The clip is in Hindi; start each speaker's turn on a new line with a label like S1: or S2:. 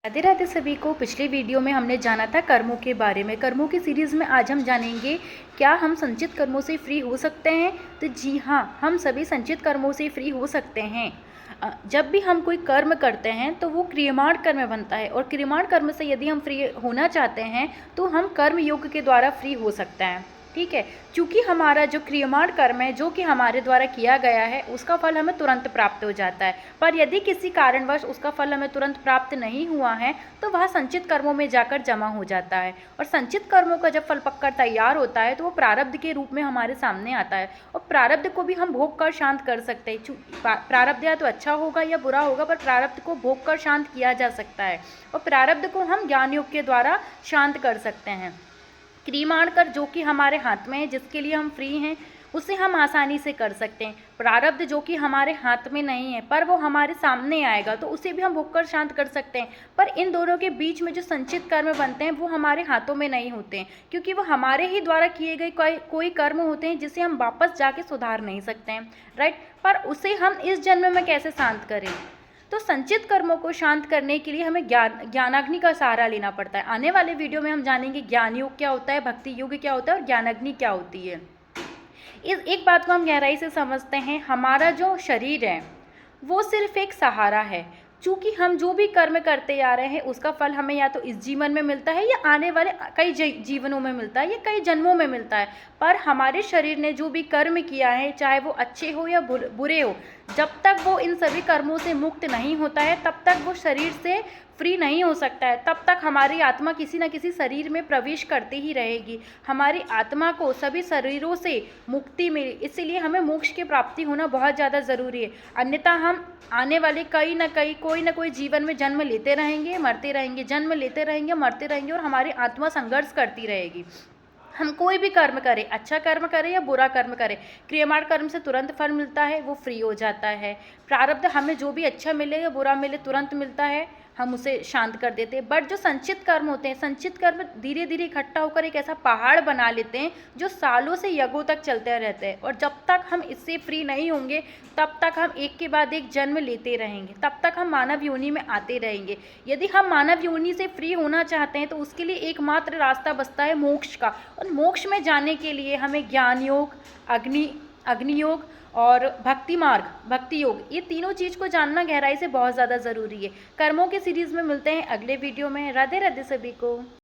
S1: राधे राधे सभी को। पिछले वीडियो में हमने जाना था कर्मों के बारे में। कर्मों की सीरीज़ में आज हम जानेंगे क्या हम संचित कर्मों से फ्री हो सकते हैं। तो जी हाँ, हम सभी संचित कर्मों से फ्री हो सकते हैं। जब भी हम कोई कर्म करते हैं तो वो क्रियमाण कर्म बनता है, और क्रियमाण कर्म से यदि हम फ्री होना चाहते हैं तो हम कर्म योग के द्वारा फ्री हो सकते हैं। ठीक है, क्योंकि हमारा जो क्रियमाण कर्म है जो कि हमारे द्वारा किया गया है उसका फल हमें तुरंत प्राप्त हो जाता है। पर यदि किसी कारणवश उसका फल हमें तुरंत प्राप्त नहीं हुआ है तो वह संचित कर्मों में जाकर जमा हो जाता है, और संचित कर्मों का जब फल पककर तैयार होता है तो वो प्रारब्ध के रूप में हमारे सामने आता है। और प्रारब्ध को भी हम भोग कर शांत कर सकते हैं। प्रारब्ध या तो अच्छा होगा या बुरा होगा, पर प्रारब्ध को भोग कर शांत किया जा सकता है, और प्रारब्ध को हम ज्ञान योग के द्वारा शांत कर सकते हैं। क्रियमाण कर जो कि हमारे हाथ में है, जिसके लिए हम फ्री हैं, उसे हम आसानी से कर सकते हैं। प्रारब्ध जो कि हमारे हाथ में नहीं है पर वो हमारे सामने आएगा तो उसे भी हम भोग कर शांत कर सकते हैं। पर इन दोनों के बीच में जो संचित कर्म बनते हैं वो हमारे हाथों में नहीं होते हैं, क्योंकि वो हमारे ही द्वारा किए गए कोई कर्म होते हैं जिसे हम वापस जाके सुधार नहीं सकते हैं। राइट, पर उसे हम इस जन्म में कैसे शांत करें। तो संचित कर्मों को शांत करने के लिए हमें ज्ञानाग्नि का सहारा लेना पड़ता है। आने वाले वीडियो में हम जानेंगे ज्ञान योग क्या होता है, भक्ति योग क्या होता है और ज्ञानाग्नि क्या होती है। इस एक बात को हम गहराई से समझते हैं, हमारा जो शरीर है वो सिर्फ एक सहारा है। चूँकि हम जो भी कर्म करते आ रहे हैं उसका फल हमें या तो इस जीवन में मिलता है या आने वाले कई जीवनों में मिलता है या कई जन्मों में मिलता है। पर हमारे शरीर ने जो भी कर्म किया है, चाहे वो अच्छे हो या बुरे हो, जब तक वो इन सभी कर्मों से मुक्त नहीं होता है तब तक वो शरीर से फ्री नहीं हो सकता है। तब तक हमारी आत्मा किसी न किसी शरीर में प्रवेश करती ही रहेगी। हमारी आत्मा को सभी शरीरों से मुक्ति मिले, इसीलिए हमें मोक्ष की प्राप्ति होना बहुत ज़्यादा ज़रूरी है। अन्यथा हम आने वाले कोई ना कोई जीवन में जन्म लेते रहेंगे, मरते रहेंगे, जन्म लेते रहेंगे, मरते रहेंगे, और हमारी आत्मा संघर्ष करती रहेगी। हम कोई भी कर्म करें, अच्छा कर्म करें या बुरा कर्म करें, क्रियमाण कर्म से तुरंत फल मिलता है, वो फ्री हो जाता है। प्रारब्ध हमें जो भी अच्छा मिले या बुरा मिले तुरंत मिलता है, हम उसे शांत कर देते हैं। बट जो संचित कर्म होते हैं, संचित कर्म धीरे धीरे इकट्ठा होकर एक ऐसा पहाड़ बना लेते हैं जो सालों से युगों तक चलते रहते हैं, और जब तक हम इससे फ्री नहीं होंगे तब तक हम एक के बाद एक जन्म लेते रहेंगे, तब तक हम मानव योनि में आते रहेंगे। यदि हम मानव योनि से फ्री होना चाहते हैं तो उसके लिए एकमात्र रास्ता बचता है मोक्ष का, और मोक्ष में जाने के लिए हमें ज्ञान योग, अग्नि योग और भक्ति योग, ये तीनों चीज़ को जानना गहराई से बहुत ज़्यादा ज़रूरी है। कर्मों के सीरीज़ में मिलते हैं अगले वीडियो में। राधे राधे सभी को।